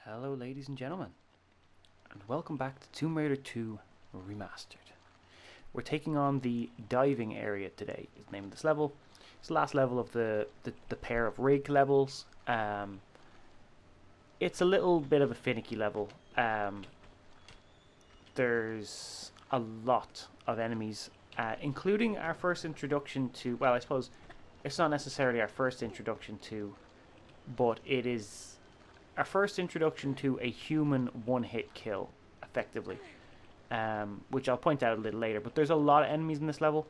Hello ladies and gentlemen, and welcome back to Tomb Raider 2 Remastered. We're taking on the diving area today, is the name of this level. It's the last level of the pair of rig levels. It's a little bit of a finicky level. There's a lot of enemies, including our first introduction to, well, I suppose it's not necessarily our first introduction to, but it is our first introduction to a human one-hit kill, effectively, which I'll point out a little later. But there's a lot of enemies in this level,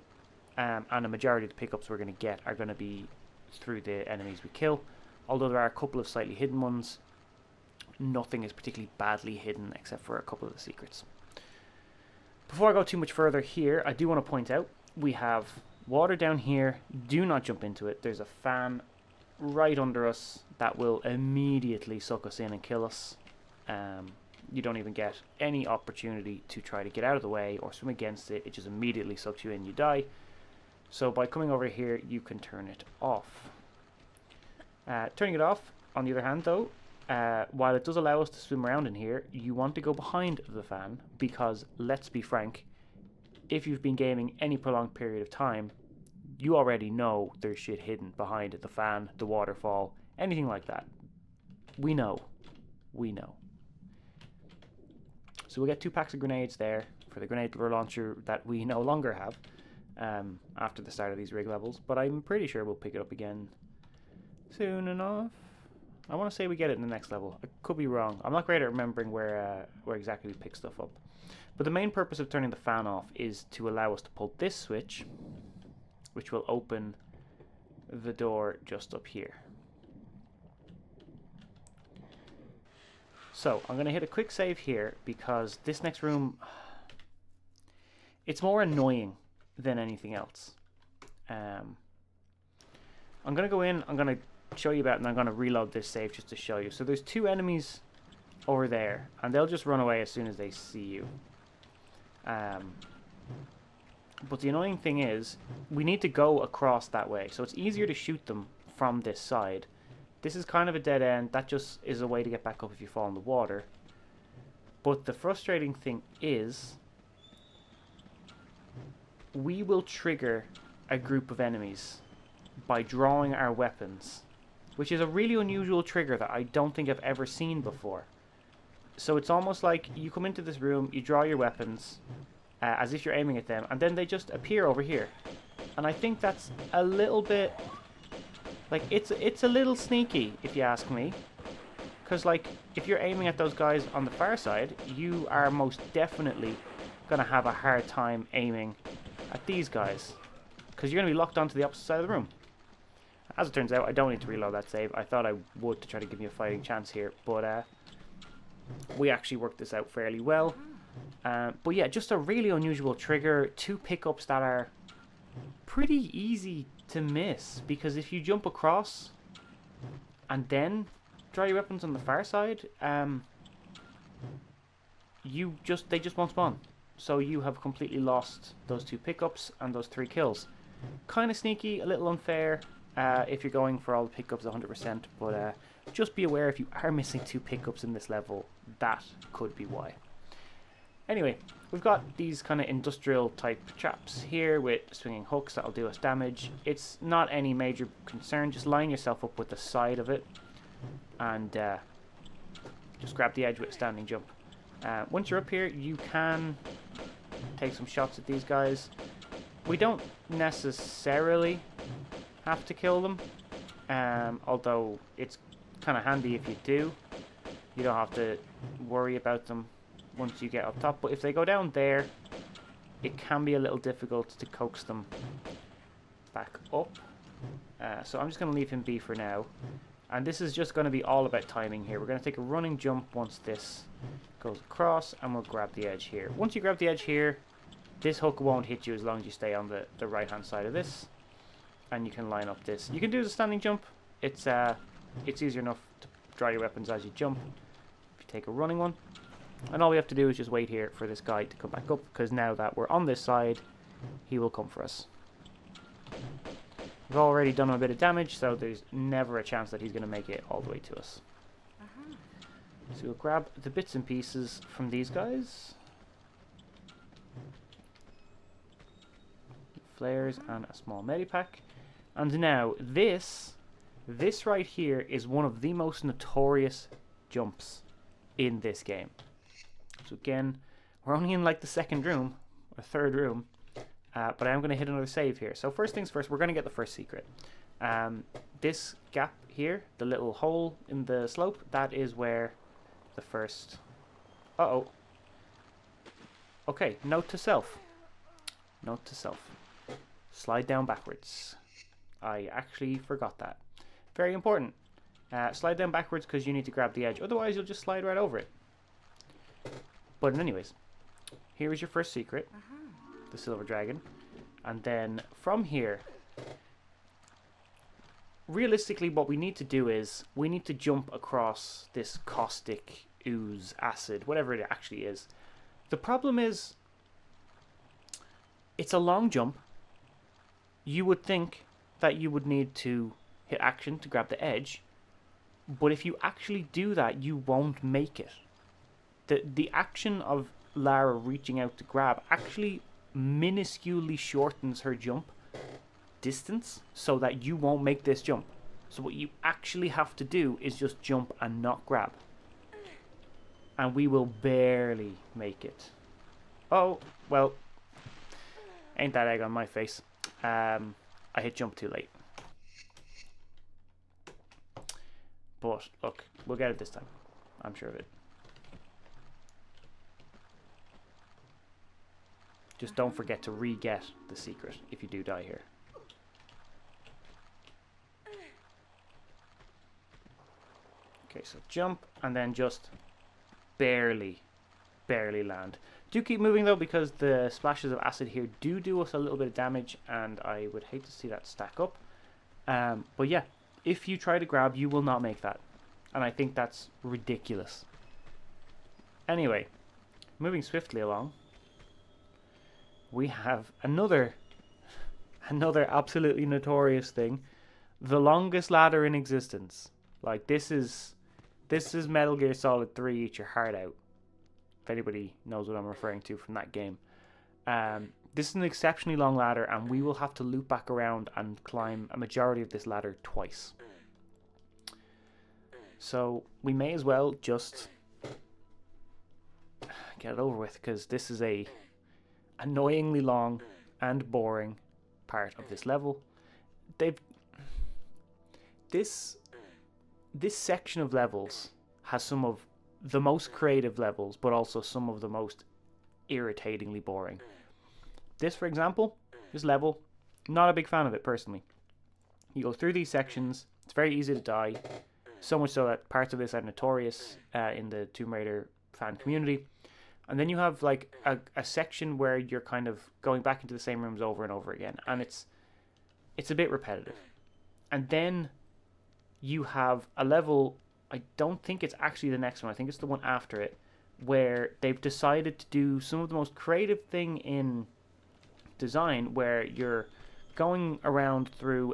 and a majority of the pickups we're going to get are going to be through the enemies we kill, although there are a couple of slightly hidden ones. Nothing is particularly badly hidden except for a couple of the secrets. Before I go too much further here, I do want to point out we have water down here. Do not jump into it. There's a fan right under us that will immediately suck us in and kill us. You don't even get any opportunity to try to get out of the way or swim against it. It just immediately sucks you in, you die. So by coming over here, you can turn it off. Turning it off, on the other hand though, while it does allow us to swim around in here, you want to go behind the fan, because let's be frank, if you've been gaming any prolonged period of time, you already know there's shit hidden behind the fan, the waterfall, anything like that. We know. So we'll get 2 packs of grenades there for the grenade launcher that we no longer have after the start of these rig levels, but I'm pretty sure we'll pick it up again soon enough. I want to say we get it in the next level. I could be wrong. I'm not great at remembering where exactly we pick stuff up. But the main purpose of turning the fan off is to allow us to pull this switch, which will open the door just up here. So I'm going to hit a quick save here because this next room, it's more annoying than anything else. I'm going to go in, I'm going to show you about it, and I'm going to reload this save just to show you. So there's 2 enemies over there, and they'll just run away as soon as they see you. But the annoying thing is, we need to go across that way. So it's easier to shoot them from this side. This is kind of a dead end. That just is a way to get back up if you fall in the water. But the frustrating thing is, we will trigger a group of enemies by drawing our weapons, which is a really unusual trigger that I don't think I've ever seen before. So it's almost like you come into this room, you draw your weapons, as if you're aiming at them, and then they just appear over here. And I think that's a little bit, like, it's a little sneaky, if you ask me. Because, like, if you're aiming at those guys on the far side, you are most definitely going to have a hard time aiming at these guys, because you're going to be locked onto the opposite side of the room. As it turns out, I don't need to reload that save. I thought I would to try to give me a fighting chance here, but we actually worked this out fairly well. But yeah, just a really unusual trigger. 2 pickups that are pretty easy to miss, because if you jump across and then draw your weapons on the far side, they just won't spawn. So you have completely lost those 2 pickups and those 3 kills. Kind of sneaky, a little unfair if you're going for all the pickups 100%, but just be aware if you are missing 2 pickups in this level, that could be why. Anyway, we've got these kind of industrial type traps here with swinging hooks that'll do us damage. It's not any major concern, just line yourself up with the side of it and just grab the edge with a standing jump. Once you're up here, you can take some shots at these guys. We don't necessarily have to kill them, although it's kind of handy if you do. You don't have to worry about them once you get up top, but if they go down there, it can be a little difficult to coax them back up. So I'm just going to leave him be for now, and this is just going to be all about timing here. We're going to take a running jump once this goes across, and we'll grab the edge here. Once you grab the edge here, this hook won't hit you as long as you stay on the right hand side of this, and you can line up this. You can do the standing jump. It's easier enough to draw your weapons as you jump if you take a running one. And all we have to do is just wait here for this guy to come back up, because now that we're on this side, he will come for us. We've already done him a bit of damage, so there's never a chance that he's going to make it all the way to us. So we'll grab the bits and pieces from these guys. Flares and a small medipack. And now this right here is one of the most notorious jumps in this game. So again, we're only in like the second room or third room, but I am going to hit another save here. So first things first, we're going to get the first secret. This gap here, the little hole in the slope, that is where the first... Uh-oh. Okay, note to self. Note to self. Slide down backwards. I actually forgot that. Very important. Slide down backwards because you need to grab the edge. Otherwise, you'll just slide right over it. But anyways, here is your first secret. The silver dragon. And then from here, realistically what we need to do is we need to jump across this caustic ooze, acid, whatever it actually is. The problem is it's a long jump. You would think that you would need to hit action to grab the edge, but if you actually do that, you won't make it. The action of Lara reaching out to grab actually minusculely shortens her jump distance so that you won't make this jump. So what you actually have to do is just jump and not grab. And we will barely make it. Oh, well, ain't that egg on my face. I hit jump too late. But look, we'll get it this time. I'm sure of it. Just don't forget to re-get the secret if you do die here. Okay, so jump and then just barely land. Do keep moving though, because the splashes of acid here do us a little bit of damage, and I would hate to see that stack up. But yeah, if you try to grab, you will not make that. And I think that's ridiculous. Anyway, moving swiftly along, we have another absolutely notorious thing. The longest ladder in existence. Like, this is Metal Gear Solid 3 Eat Your Heart Out. If anybody knows what I'm referring to from that game. This is an exceptionally long ladder, and we will have to loop back around and climb a majority of this ladder twice. So we may as well just get it over with, because this is a annoyingly long and boring part of this level. This section of levels has some of the most creative levels, but also some of the most irritatingly boring. This, for example, this level, not a big fan of it personally. You go through these sections, it's very easy to die, so much so that parts of this are notorious in the Tomb Raider fan community. And then you have like a section where you're kind of going back into the same rooms over and over again, and it's a bit repetitive. And then you have a level, I don't think it's actually the next one, I think it's the one after it, where they've decided to do some of the most creative thing in design, where you're going around through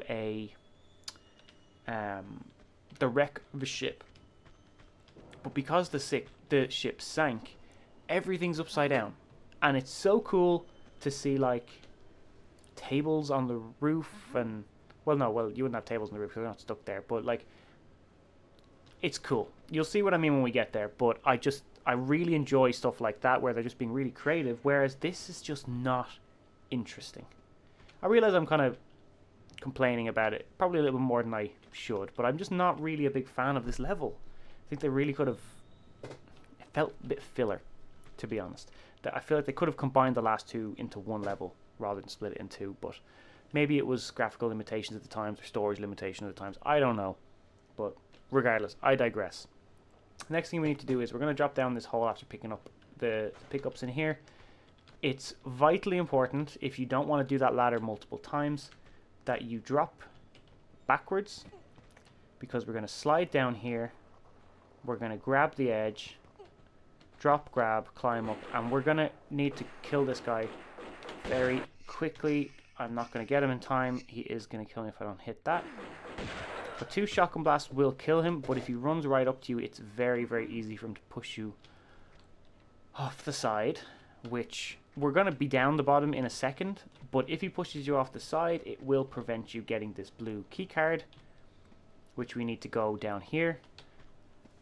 the wreck of a ship. But because the ship sank, everything's upside down. And it's so cool to see like tables on the roof and... Well, you wouldn't have tables on the roof because they're not stuck there. But like, it's cool. You'll see what I mean when we get there. But I really enjoy stuff like that where they're just being really creative. Whereas this is just not interesting. I realize I'm kind of complaining about it. Probably a little bit more than I should. But I'm just not really a big fan of this level. I think they really could have... It felt a bit filler, to be honest. I feel like they could have combined the last two into one level rather than split it in two. But maybe it was graphical limitations at the times or storage limitations at the times. I don't know. But regardless, I digress. Next thing we need to do is we're going to drop down this hole after picking up the pickups in here. It's vitally important, if you don't want to do that ladder multiple times, that you drop backwards, because we're going to slide down here. We're going to grab the edge, drop, grab, climb up, and we're going to need to kill this guy very quickly. I'm not going to get him in time. He is going to kill me if I don't hit that. But 2 shotgun blasts will kill him, but if he runs right up to you, it's very, very easy for him to push you off the side, which we're going to be down the bottom in a second, but if he pushes you off the side, it will prevent you getting this blue key card, which we need to go down here.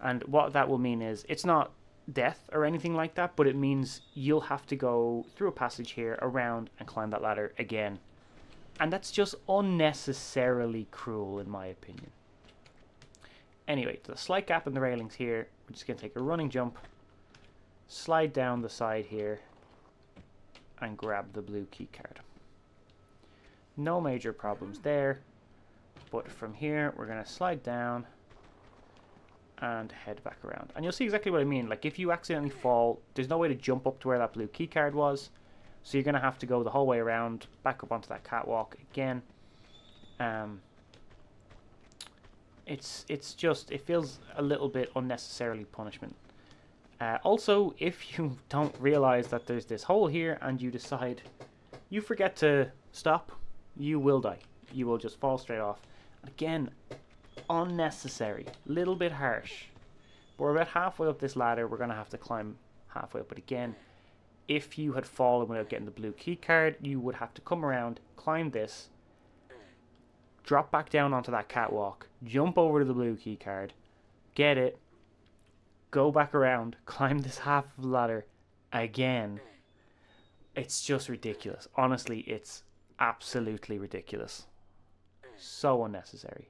And what that will mean is, it's not death or anything like that, but it means you'll have to go through a passage here, around, and climb that ladder again. And that's just unnecessarily cruel, in my opinion. Anyway, the slight gap in the railings here, we're just going to take a running jump, slide down the side here, and grab the blue key card. No major problems there, but from here we're going to slide down and head back around. And you'll see exactly what I mean. Like, if you accidentally fall, there's no way to jump up to where that blue key card was, so you're going to have to go the whole way around, back up onto that catwalk again. It's just, it feels a little bit unnecessarily punishment. Also, if you don't realize that there's this hole here and you decide, you forget to stop, you will die. You will just fall straight off. Again, unnecessary, little bit harsh. But we're about halfway up this ladder. We're going to have to climb halfway up. But again, if you had fallen without getting the blue key card, you would have to come around, climb this, drop back down onto that catwalk, jump over to the blue key card, get it, go back around, climb this half of the ladder again. It's just ridiculous. Honestly, it's absolutely ridiculous. So unnecessary.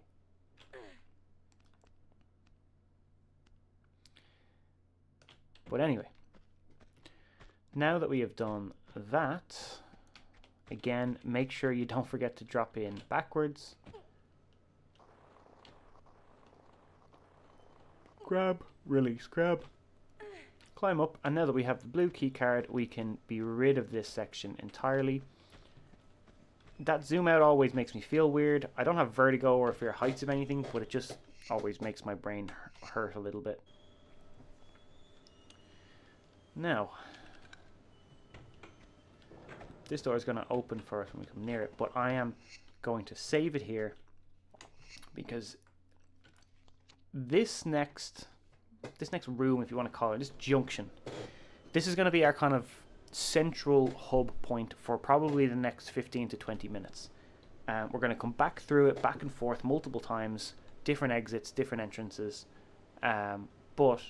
But anyway, now that we have done that, again, make sure you don't forget to drop in backwards. Grab, release, grab. Climb up, and now that we have the blue key card, we can be rid of this section entirely. That zoom out always makes me feel weird. I don't have vertigo or fear heights of anything, but it just always makes my brain hurt a little bit. Now, this door is going to open for us when we come near it, but I am going to save it here because this next room, if you want to call it, this junction, this is going to be our kind of central hub point for probably the next 15 to 20 minutes. We're going to come back through it, back and forth multiple times, different exits, different entrances, but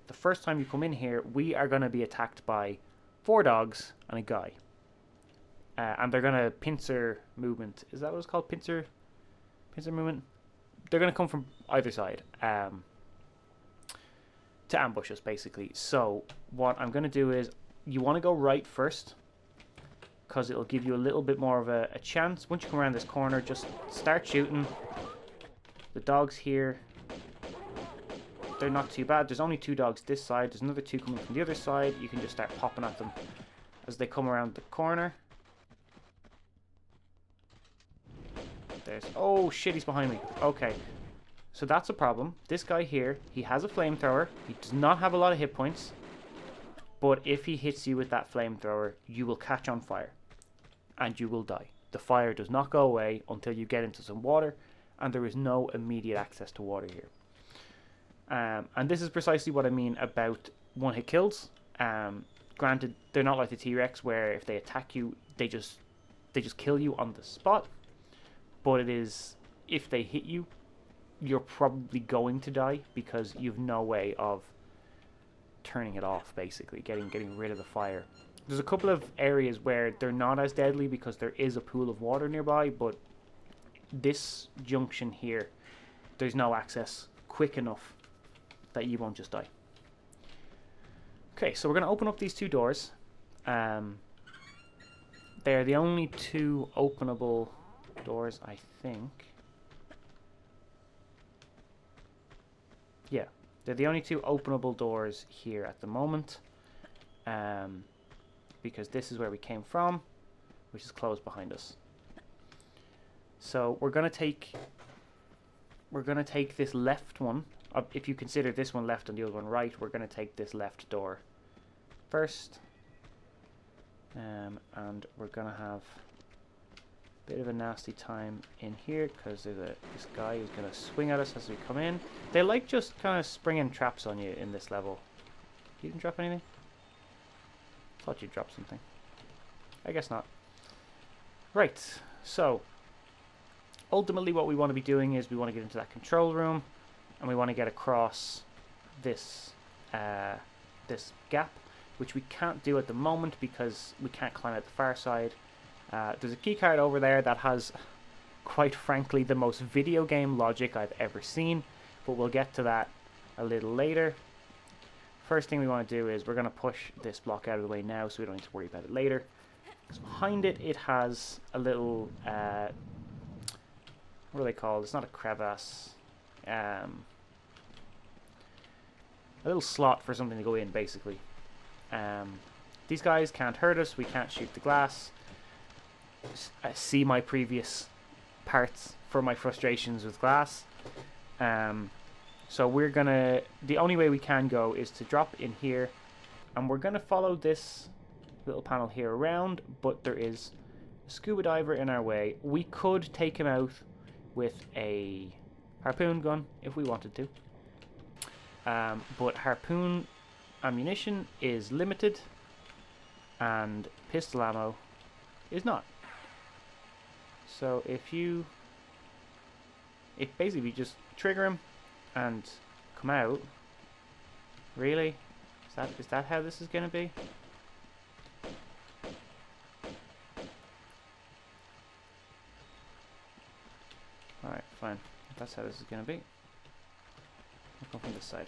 the first time you come in here, we are going to be attacked by 4 dogs and a guy. And they're going to pincer movement. Is that what it's called? Pincer movement? They're going to come from either side to ambush us, basically. So what I'm going to do is, you want to go right first, because it'll give you a little bit more of a chance. Once you come around this corner, just start shooting. The dogs here, they're not too bad. There's only 2 dogs this side. There's another 2 coming from the other side. You can just start popping at them as they come around the corner. There's... oh shit, he's behind me. Okay, so that's a problem. This guy here, he has a flamethrower. He does not have a lot of hit points, but if he hits you with that flamethrower, you will catch on fire and you will die. The fire does not go away until you get into some water, and there is no immediate access to water here. And this is precisely what I mean about one-hit kills. Granted, they're not like the T-Rex where if they attack you, they just kill you on the spot. But it is, if they hit you, you're probably going to die because you've no way of turning it off, basically, getting rid of the fire. There's a couple of areas where they're not as deadly because there is a pool of water nearby, but this junction here, there's no access quick enough that you won't just die. Okay, so we're going to open up these 2 doors. They're the only 2 openable doors, I think. Yeah, they're the only 2 openable doors here at the moment. Because this is where we came from, which is closed behind us. So we're going to take this left one. If you consider this one left and the other one right, we're going to take this left door first. And we're going to have Bit of a nasty time in here because there's this guy who's going to swing at us as we come in. They like just kind of springing traps on you in this level. You didn't drop anything? Thought you'd drop something. I guess not. Right, so ultimately what we want to be doing is we want to get into that control room and we want to get across this this gap, which we can't do at the moment because we can't climb out the far side. There's a key card over there that has, quite frankly, the most video game logic I've ever seen, but we'll get to that a little later. First thing we want to do is we're going to push this block out of the way now so we don't need to worry about it later. So behind it, it has a little, what are they called? It's not a crevasse. A little slot for something to go in, basically. These guys can't hurt us. We can't shoot the glass. See my previous parts for my frustrations with glass. So we're gonna, the only way we can go is to drop in here, and we're gonna follow this little panel here around, but there is a scuba diver in our way. We could take him out with a harpoon gun if we wanted to, but harpoon ammunition is limited and pistol ammo is not. So if basically just trigger him and come out, really? Is that how this is going to be? Alright, fine. If that's how this is going to be. I'll come from this side.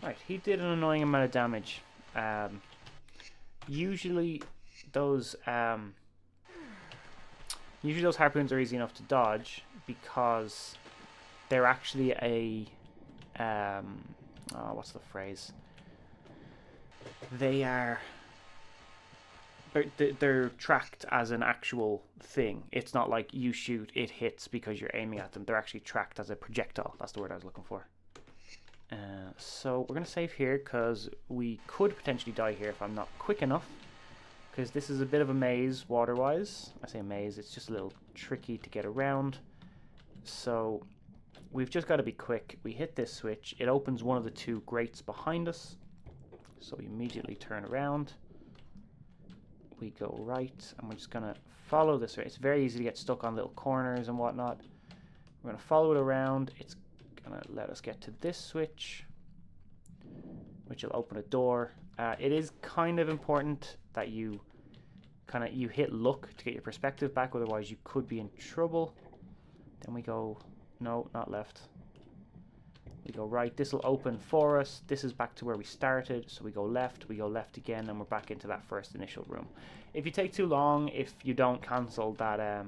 Right, he did an annoying amount of damage. Usually those harpoons are easy enough to dodge because they're actually a what's the phrase? They're tracked as an actual thing. It's not like you shoot, it hits because you're aiming at them. They're actually tracked as a projectile. That's the word I was looking for. So we're going to save here because we could potentially die here if I'm not quick enough, because this is a bit of a maze water-wise. I say maze, it's just a little tricky to get around. So we've just got to be quick. We hit this switch. It opens one of the two grates behind us. So we immediately turn around. We go right, and we're just going to follow this way. It's very easy to get stuck on little corners and whatnot. We're going to follow it around. It's going to let us get to this switch, which will open a door. It is kind of important that you hit look to get your perspective back, otherwise you could be in trouble. Then we go, no, not left. We go right. This will open for us. This is back to where we started, so we go left again, and we're back into that first initial room. If you take too long, if you don't cancel that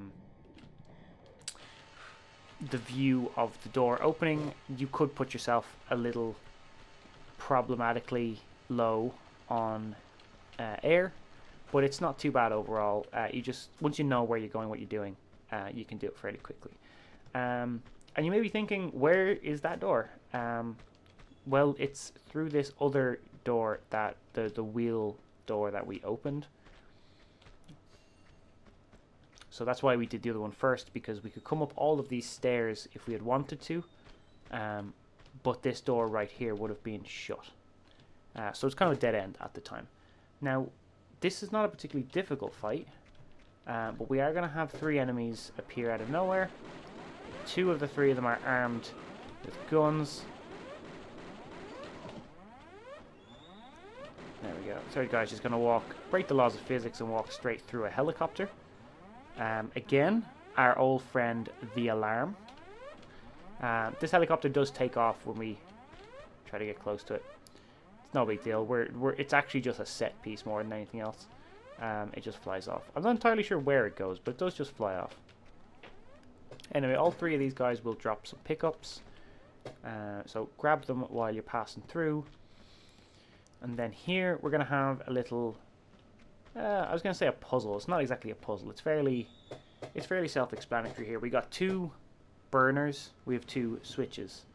the view of the door opening, you could put yourself a little problematically low on air, but it's not too bad overall. You just, once you know where you're going, what you're doing, you can do it fairly quickly. And you may be thinking, where is that door? Well, it's through this other door, that the wheel door that we opened. So that's why we did the other one first, because we could come up all of these stairs if we had wanted to, but this door right here would have been shut. So it's kind of a dead end at the time. Now, this is not a particularly difficult fight, but we are going to have 3 enemies appear out of nowhere. 2 of the 3 of them are armed with guns. There we go. Third guy's just going to break the laws of physics and walk straight through a helicopter. Again, our old friend, the alarm. This helicopter does take off when we try to get close to it. It's no big deal. It's actually just a set piece more than anything else. It just flies off. I'm not entirely sure where it goes, but it does just fly off. Anyway, all 3 of these guys will drop some pickups. So grab them while you're passing through. And then here we're going to have a little... I was going to say a puzzle. It's not exactly a puzzle. It's fairly self-explanatory here. We got 2 burners. We have 2 switches.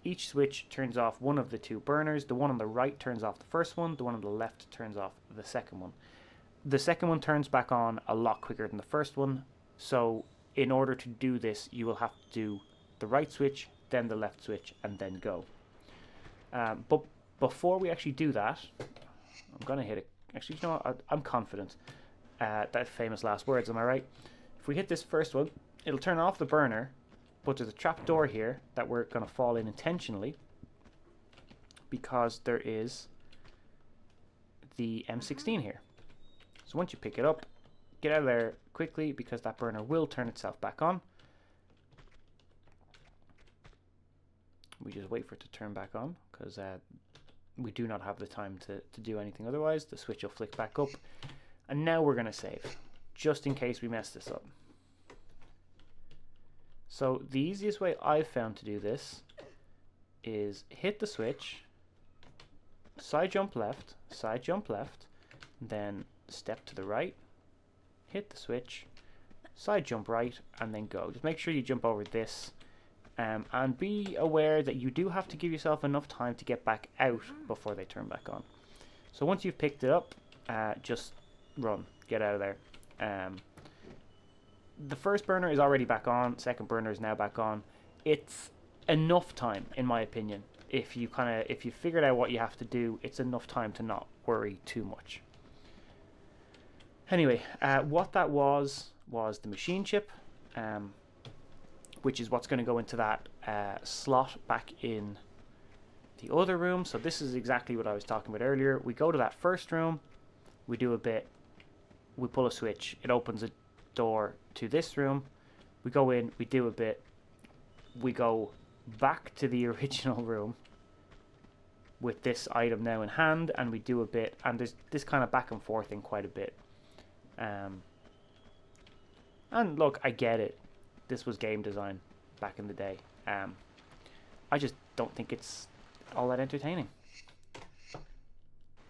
Each switch turns off one of the two burners. The one on the right turns off the first one. The one on the left turns off the second one. The second one turns back on a lot quicker than the first one. So in order to do this, you will have to do the right switch, then the left switch, and then go. But before we actually do that, I'm going to hit it. Actually, you know what? I'm confident. That famous last words, am I right? If we hit this first one, it'll turn off the burner, but there's a trap door here that we're going to fall in intentionally because there is the M16 here. So once you pick it up, get out of there quickly because that burner will turn itself back on. We just wait for it to turn back on because we do not have the time to do anything otherwise. The switch will flick back up. And now we're going to save, just in case we mess this up. So the easiest way I've found to do this is hit the switch, side jump left, then step to the right, hit the switch, side jump right, and then go. Just make sure you jump over this. And be aware that you do have to give yourself enough time to get back out before they turn back on. So once you've picked it up, just run, get out of there. The first burner is already back on, second burner is now back on. It's enough time, in my opinion. If you figured out what you have to do, it's enough time to not worry too much. Anyway, what that was the machine chip, which is what's going to go into that slot back in the other room. So this is exactly what I was talking about earlier. We go to that first room, we do a bit, we pull a switch, it opens a door to this room, we go in, we do a bit, we go back to the original room with this item now in hand, and we do a bit, and there's this kind of back and forth in quite a bit. And look, I get it. This was game design back in the day. I just don't think it's all that entertaining.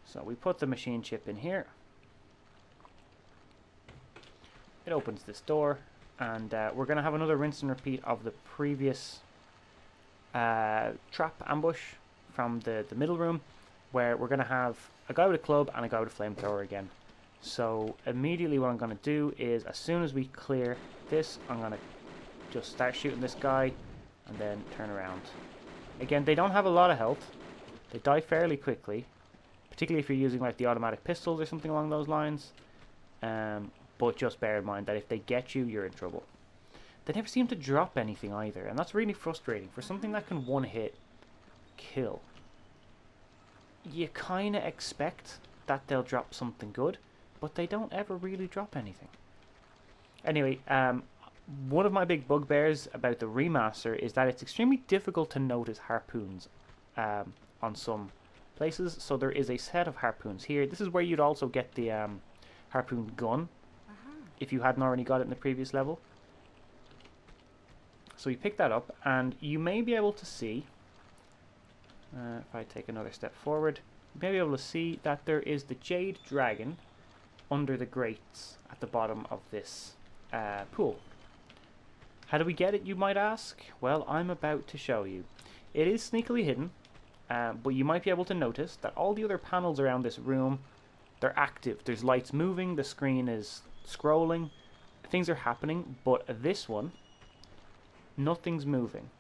So we put the machine chip in here. It opens this door, and we're going to have another rinse and repeat of the previous trap ambush from the middle room, where we're going to have a guy with a club and a guy with a flamethrower again. So immediately what I'm going to do is, as soon as we clear this, I'm going to just start shooting this guy and then turn around. Again, they don't have a lot of health. They die fairly quickly, particularly if you're using like the automatic pistols or something along those lines. But just bear in mind that if they get you, you're in trouble. They never seem to drop anything either, and that's really frustrating. For something that can one hit kill, you kind of expect that they'll drop something good, but they don't ever really drop anything. Anyway, one of my big bugbears about the remaster is that it's extremely difficult to notice harpoons on some places. So there is a set of harpoons here. This is where you'd also get the harpoon gun if you hadn't already got it in the previous level. So you pick that up, and you may be able to see, if I take another step forward, you may be able to see that there is the Jade Dragon under the grates at the bottom of this pool. How do we get it, you might ask? Well, I'm about to show you. It is sneakily hidden, but you might be able to notice that all the other panels around this room, they're active. There's lights moving, the screen is scrolling, things are happening, but this one, nothing's moving.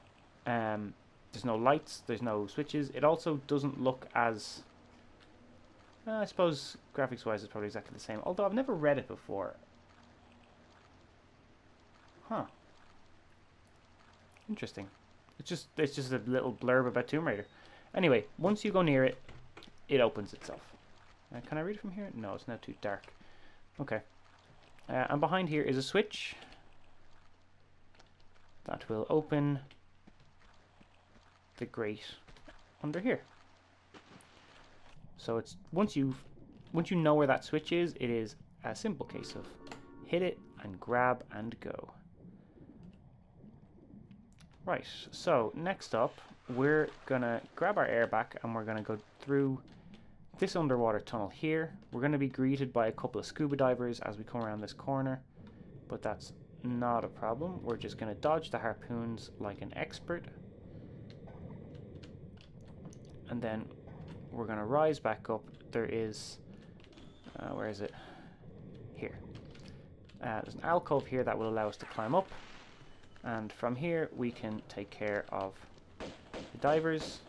There's no lights, there's no switches. It also doesn't look as... I suppose graphics-wise it's probably exactly the same, although I've never read it before. Huh. Interesting. It's just a little blurb about Tomb Raider. Anyway, once you go near it, it opens itself. Can I read it from here? No, it's now too dark. Okay. And behind here is a switch that will open the grate under here. So it's once you know where that switch is, it is a simple case of hit it and grab and go. Right, so next up we're gonna grab our air back and we're gonna go through this underwater tunnel here. We're gonna be greeted by a couple of scuba divers as we come around this corner, but that's not a problem. We're just gonna dodge the harpoons like an expert. And then we're going to rise back up. There is... where is it? Here. There's an alcove here that will allow us to climb up. And from here we can take care of the divers.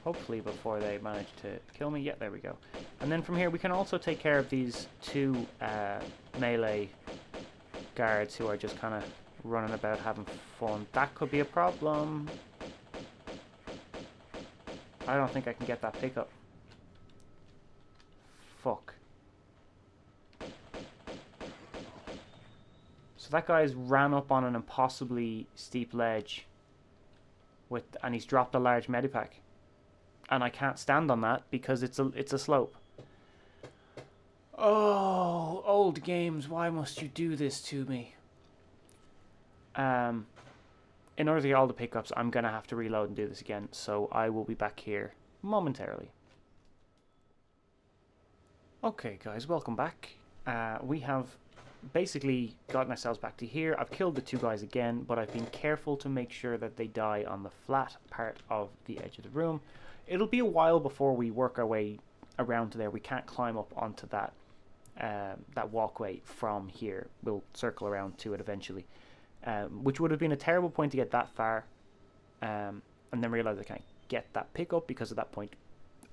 Hopefully before they manage to kill me. Yeah, there we go. And then from here we can also take care of these two melee guards who are just kind of running about having fun. That could be a problem. I don't think I can get that pickup. Fuck. So that guy's ran up on an impossibly steep ledge and he's dropped a large medipack. And I can't stand on that because it's a slope. Oh, old games, why must you do this to me? In order to get all the pickups, I'm going to have to reload and do this again. So I will be back here momentarily. Okay, guys, welcome back. We have basically gotten ourselves back to here. I've killed the two guys again, but I've been careful to make sure that they die on the flat part of the edge of the room. It'll be a while before we work our way around to there. We can't climb up onto that walkway from here. We'll circle around to it eventually, which would have been a terrible point to get that far, and then realize I can't get that pickup because at that point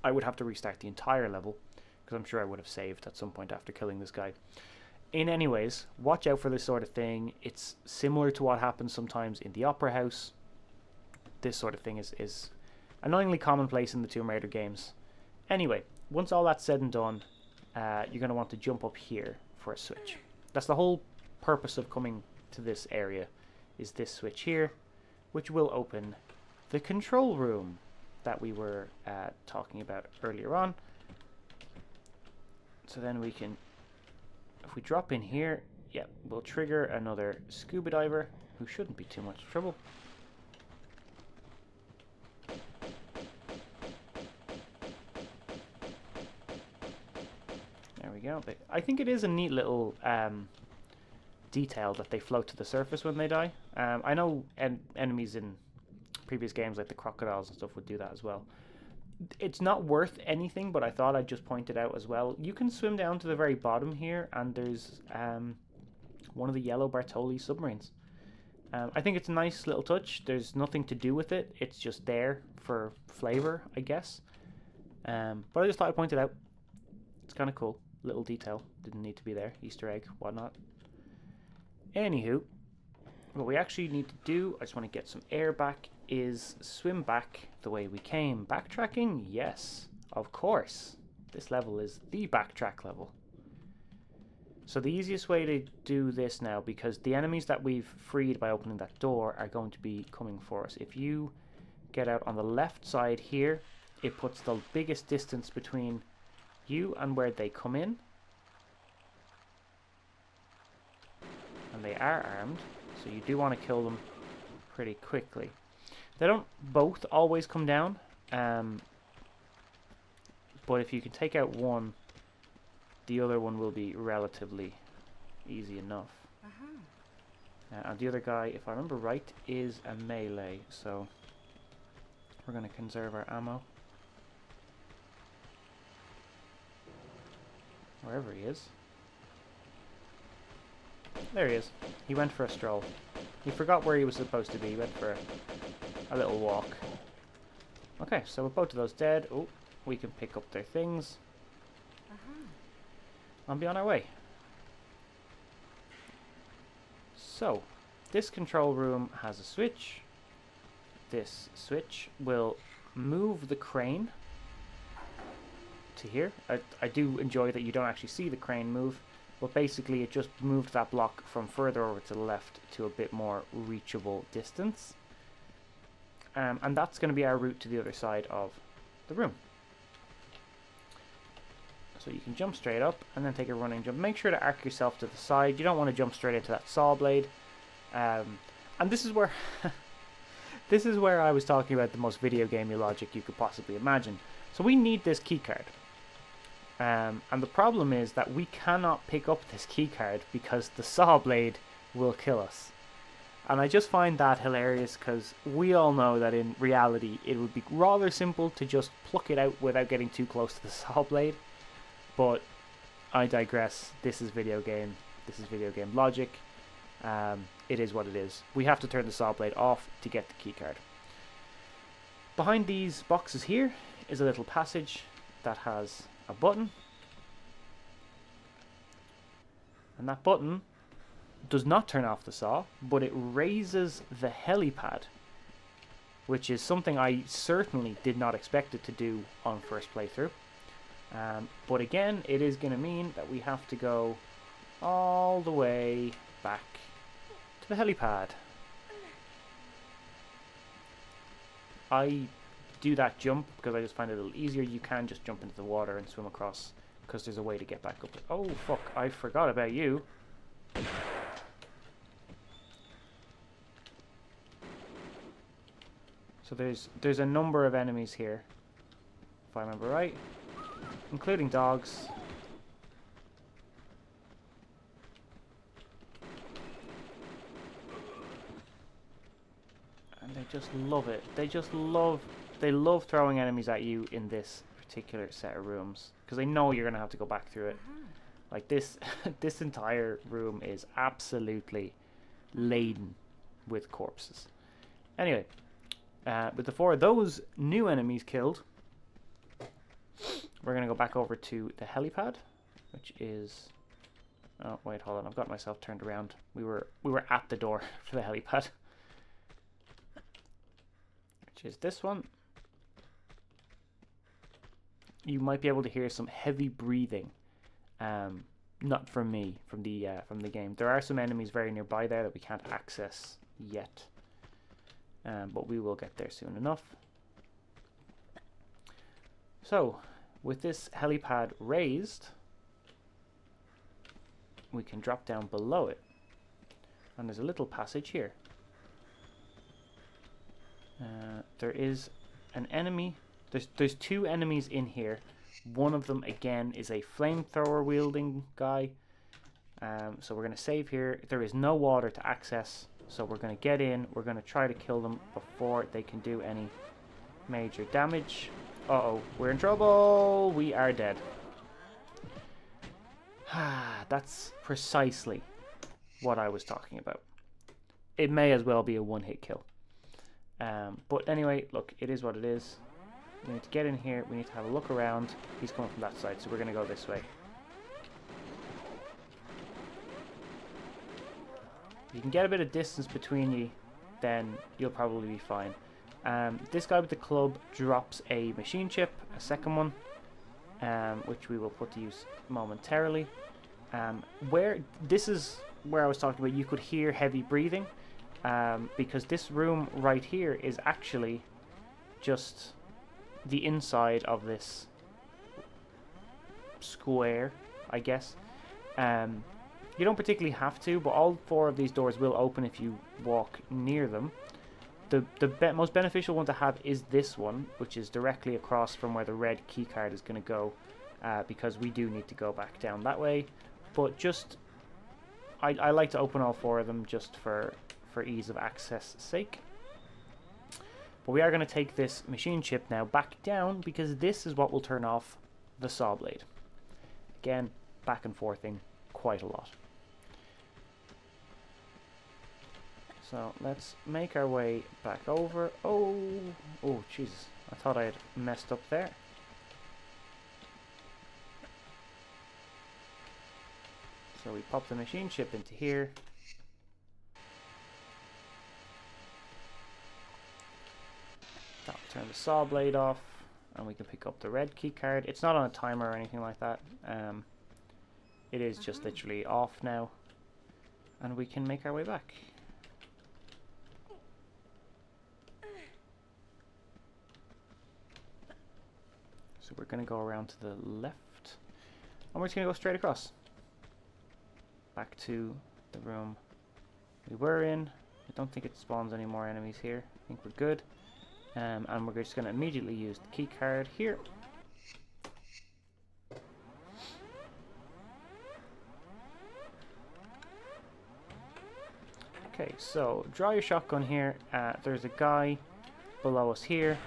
I would have to restart the entire level because I'm sure I would have saved at some point after killing this guy. In any ways, watch out for this sort of thing. It's similar to what happens sometimes in the Opera House. This sort of thing is annoyingly commonplace in the Tomb Raider games. Anyway, once all that's said and done, you're going to want to jump up here for a switch. That's the whole purpose of coming to this area, is this switch here, which will open the control room that we were talking about earlier on. So then we can, if we drop in here, yeah, we'll trigger another scuba diver who shouldn't be too much trouble. There we go. I think it is a neat little detail that they float to the surface when they die. I know enemies in previous games like the crocodiles and stuff would do that as well. It's not worth anything, but I thought I'd just point it out as well. You can swim down to the very bottom here, and there's one of the yellow Bartoli submarines. I think it's a nice little touch. There's nothing to do with it. It's just there for flavor, I guess. But I just thought I'd point it out. It's kind of cool. Little detail. Didn't need to be there. Easter egg, whatnot. Anywho, what we actually need to do, I just want to get some air back, is swim back the way we came. Backtracking? Yes, of course. This level is the backtrack level. So the easiest way to do this now, because the enemies that we've freed by opening that door are going to be coming for us. If you get out on the left side here, it puts the biggest distance between you and where they come in. And they are armed, so you do want to kill them pretty quickly. They don't both always come down, but if you can take out one, the other one will be relatively easy enough. And the other guy, if I remember right, is a melee, so we're going to conserve our ammo. Wherever he is. There he is. He went for a stroll. He forgot where he was supposed to be. He went for a little walk. Okay, so with both of those dead, oh, we can pick up their things. And be on our way. So, this control room has a switch. This switch will move the crane to here. I do enjoy that you don't actually see the crane move, but basically it just moved that block from further over to the left to a bit more reachable distance. And that's going to be our route to the other side of the room. So you can jump straight up and then take a running jump. Make sure to arc yourself to the side. You don't want to jump straight into that saw blade. And this is where this is where I was talking about the most video gamey logic you could possibly imagine. So we need this keycard. And the problem is that we cannot pick up this keycard because the saw blade will kill us. And I just find that hilarious because we all know that in reality it would be rather simple to just pluck it out without getting too close to the saw blade. But I digress. This is video game. This is video game logic. It is what it is. We have to turn the saw blade off to get the keycard. Behind these boxes here is a little passage that has a button. And that button does not turn off the saw, but it raises the helipad, which is something I certainly did not expect it to do on first playthrough. But again, it is going to mean that we have to go all the way back to the helipad. I do that jump because I just find it a little easier. You can just jump into the water and swim across because there's a way to get back up. Oh fuck, I forgot about you. So there's a number of enemies here, if I remember right, including dogs. And they just love it. They love throwing enemies at you in this particular set of rooms because they know you're gonna have to go back through it. Like this this entire room is absolutely laden with corpses. Anyway, with the 4 of those new enemies killed, we're going to go back over to the helipad, which is... Oh, wait, hold on. I've got myself turned around. We were at the door for the helipad, which is this one. You might be able to hear some heavy breathing. Not from me, from the game. There are some enemies very nearby there that we can't access yet. But we will get there soon enough. So, with this helipad raised, we can drop down below it. And there's a little passage here. There is an enemy. There's 2 enemies in here. One of them, again, is a flamethrower wielding guy. So we're going to save here. There is no water to access. So we're going to get in, we're going to try to kill them before they can do any major damage. Uh-oh, we're in trouble! We are dead. That's precisely what I was talking about. It may as well be a one-hit kill. But anyway, look, it is what it is. We need to get in here, we need to have a look around. He's coming from that side, so we're going to go this way. If you can get a bit of distance between you, then you'll probably be fine. This guy with the club drops a machine chip, a second one, which we will put to use momentarily. This is where I was talking about you could hear heavy breathing, because this room right here is actually just the inside of this square, I guess. You don't particularly have to, but all 4 of these doors will open if you walk near them. The most beneficial one to have is this one, which is directly across from where the red keycard is going to go, because we do need to go back down that way. But just, I like to open all 4 of them just for ease of access sake. But we are going to take this machine chip now back down, because this is what will turn off the saw blade. Again, back and forthing quite a lot. So let's make our way back over. Oh, Jesus. I thought I had messed up there. So we pop the machine chip into here. That'll turn the saw blade off, and we can pick up the red key card. It's not on a timer or anything like that. It is just literally off now, and we can make our way back. So we're going to go around to the left, and we're just going to go straight across. Back to the room we were in. I don't think it spawns any more enemies here. I think we're good. And we're just going to immediately use the key card here. Okay, so draw your shotgun here. There's a guy below us here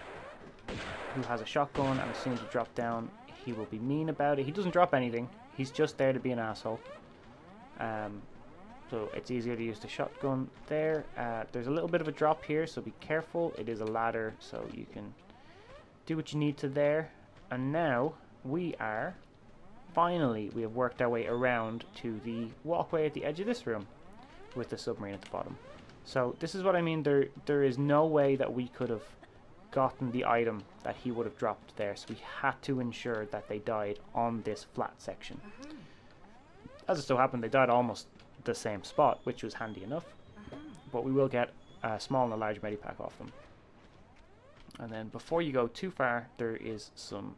who has a shotgun, and as soon as you drop down, he will be mean about it. He doesn't drop anything. He's just there to be an asshole. So it's easier to use the shotgun there. There's a little bit of a drop here, so be careful. It is a ladder, so you can do what you need to there. And now we are finally, we have worked our way around to the walkway at the edge of this room with the submarine at the bottom. So this is what I mean. There is no way that we could have gotten the item that he would have dropped there, so we had to ensure that they died on this flat section. As it so happened, they died almost the same spot, which was handy enough. But we will get a small and a large medipack off them. And then before you go too far, there is some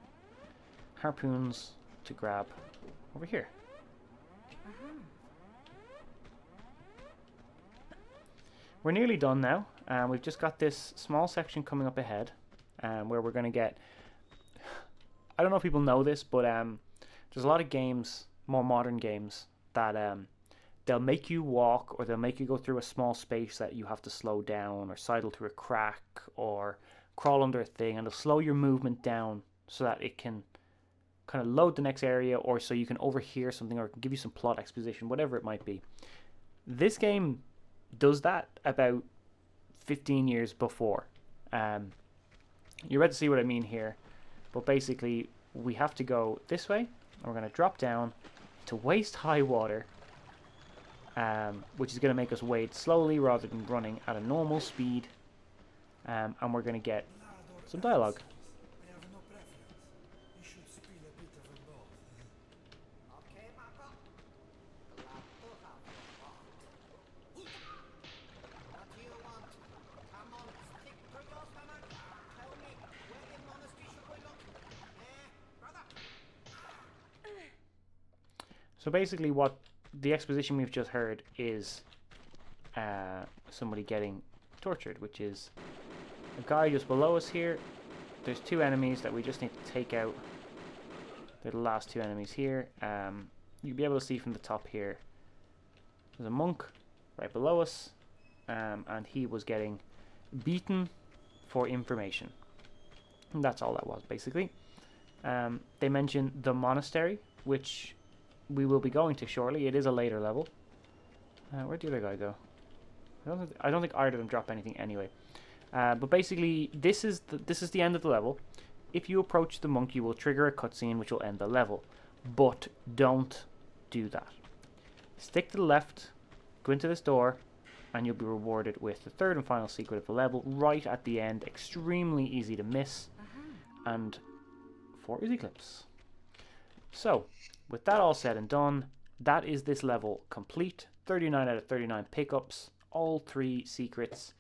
harpoons to grab over here. We're nearly done now. We've just got this small section coming up ahead, where we're going to get... I don't know if people know this, but there's a lot of games, more modern games, that they'll make you walk, or they'll make you go through a small space that you have to slow down, or sidle through a crack, or crawl under a thing, and they'll slow your movement down so that it can kind of load the next area, or so you can overhear something, or it can give you some plot exposition, whatever it might be. This game does that about 15 years before. You're about to see what I mean here, but basically we have to go this way, and we're going to drop down to waist high water, which is going to make us wade slowly rather than running at a normal speed, and we're going to get some dialogue. So basically what the exposition we've just heard is somebody getting tortured, which is a guy just below us here. There's two enemies that we just need to take out. They're the last two enemies here. You'll be able to see from the top here. There's a monk right below us, and he was getting beaten for information. And that's all that was, basically. They mentioned the monastery, which we will be going to shortly. It is a later level. Where'd the other guy go? I don't think either of them drop anything anyway. But basically, this is the end of the level. If you approach the monk, you will trigger a cutscene which will end the level. But don't do that. Stick to the left, go into this door, and you'll be rewarded with the third and final secret of the level right at the end. Extremely easy to miss, and 4 easy clips. So, with that all said and done, that is this level complete. 39 out of 39 pickups, all 3 secrets.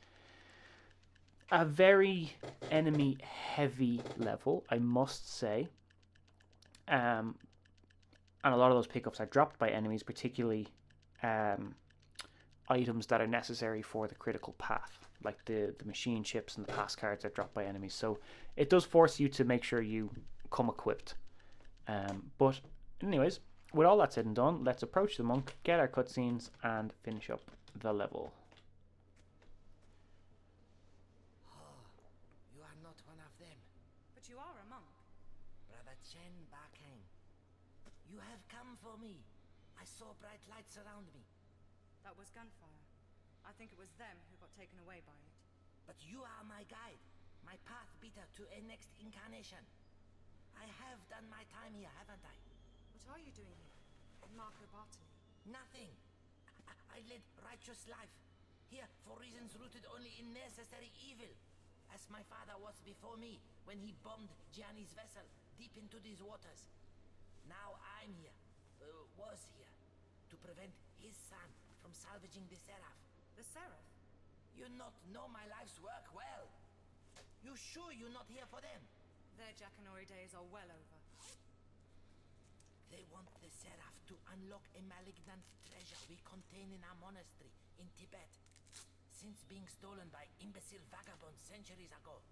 A very enemy heavy level, I must say. And a lot of those pickups are dropped by enemies, particularly items that are necessary for the critical path, like the machine chips and the pass cards are dropped by enemies. So it does force you to make sure you come equipped. But anyways, with all that said and done, let's approach the monk, get our cutscenes, and finish up the level. Oh, you are not one of them. But you are a monk. Brother Chen Bakang, you have come for me. I saw bright lights around me. That was gunfire. I think it was them who got taken away by it. But you are my guide, my path beater to a next incarnation. I have done my time here, haven't I? What are you doing here? In Marco Bartoli? Nothing. I led righteous life. Here for reasons rooted only in necessary evil. As my father was before me when he bombed Gianni's vessel deep into these waters. Now I'm here, was here, to prevent his son from salvaging the Seraph. The Seraph? You not know my life's work well. You sure you're not here for them? Their Jackanory days are well over. They want the Seraph to unlock a malignant treasure we contain in our monastery in Tibet. Since being stolen by imbecile vagabonds centuries ago,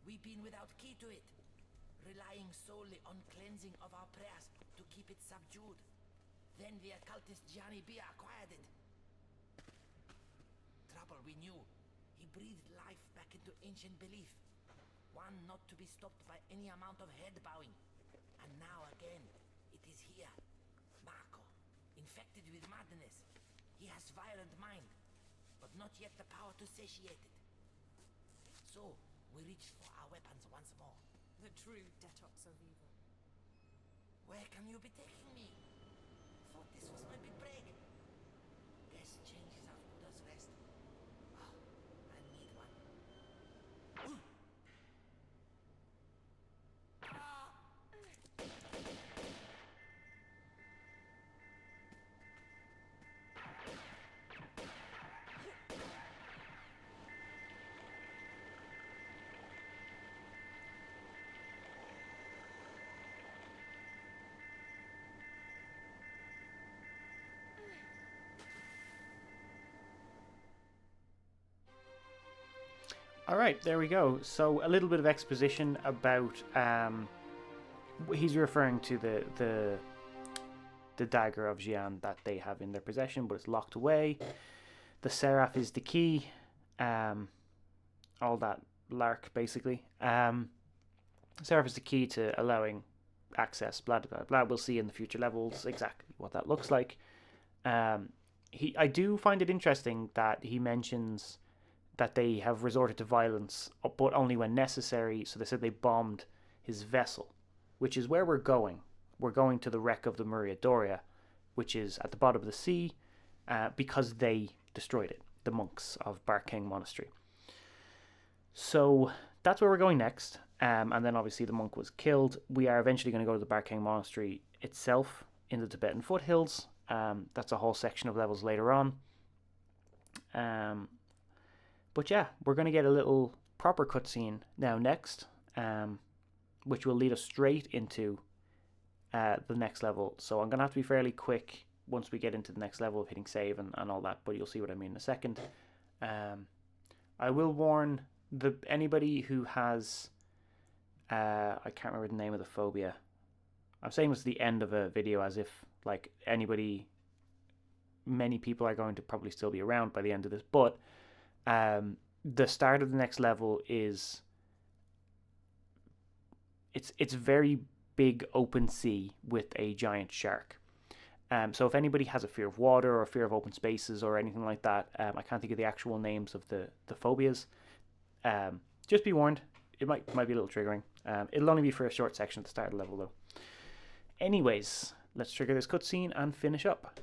we've been without key to it, relying solely on cleansing of our prayers to keep it subdued. Then the occultist Gianni B acquired it. people we knew. He breathed life back into ancient belief. One not to be stopped by any amount of head bowing. And now again, it is here. Marco, infected with madness. He has violent mind, but not yet the power to satiate it. So, we reach for our weapons once more. The true detox of evil. Where can you be taking me? Thought this was my big break. Guess change is as good as rest. Oh, I need one. Alright, there we go. So a little bit of exposition about he's referring to the Dagger of Xian that they have in their possession, but it's locked away. The Seraph is the key. All that lark, basically. Seraph is the key to allowing access, blah, blah, blah. We'll see in the future levels exactly what that looks like. I do find it interesting that he mentions that they have resorted to violence, but only when necessary. So they said they bombed his vessel, which is where we're going. We're going to the wreck of the Maria Doria, which is at the bottom of the sea, because they destroyed it, the monks of Barking Monastery. So that's where we're going next. And then obviously the monk was killed. We are eventually going to go to the Barking Monastery itself in the Tibetan foothills. That's a whole section of levels later on. But yeah, we're going to get a little proper cutscene now next, which will lead us straight into the next level. So I'm going to have to be fairly quick once we get into the next level of hitting save and all that, but you'll see what I mean in a second. I will warn anybody who has, I can't remember the name of the phobia. I'm saying this at the end of a video as if like many people are going to probably still be around by the end of this, but the start of the next level is it's very big open sea with a giant shark. So if anybody has a fear of water or a fear of open spaces or anything like that, I can't think of the actual names of the phobias. Just be warned, it might be a little triggering. It'll only be for a short section at the start of the level though. Anyways, let's trigger this cutscene and finish up.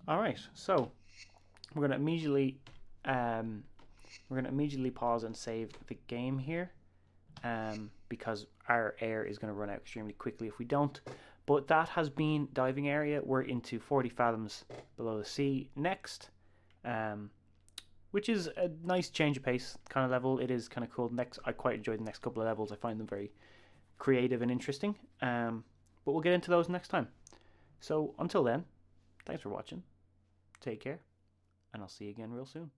All right, so we're gonna immediately pause and save the game here, because our air is going to run out extremely quickly if we don't. But that has been diving area. We're into 40 fathoms below the sea next, which is a nice change of pace kind of level. It is kind of cool. I quite enjoyed the next couple of levels. I find them very creative and interesting. But we'll get into those next time. So until then, thanks for watching. Take care, and I'll see you again real soon.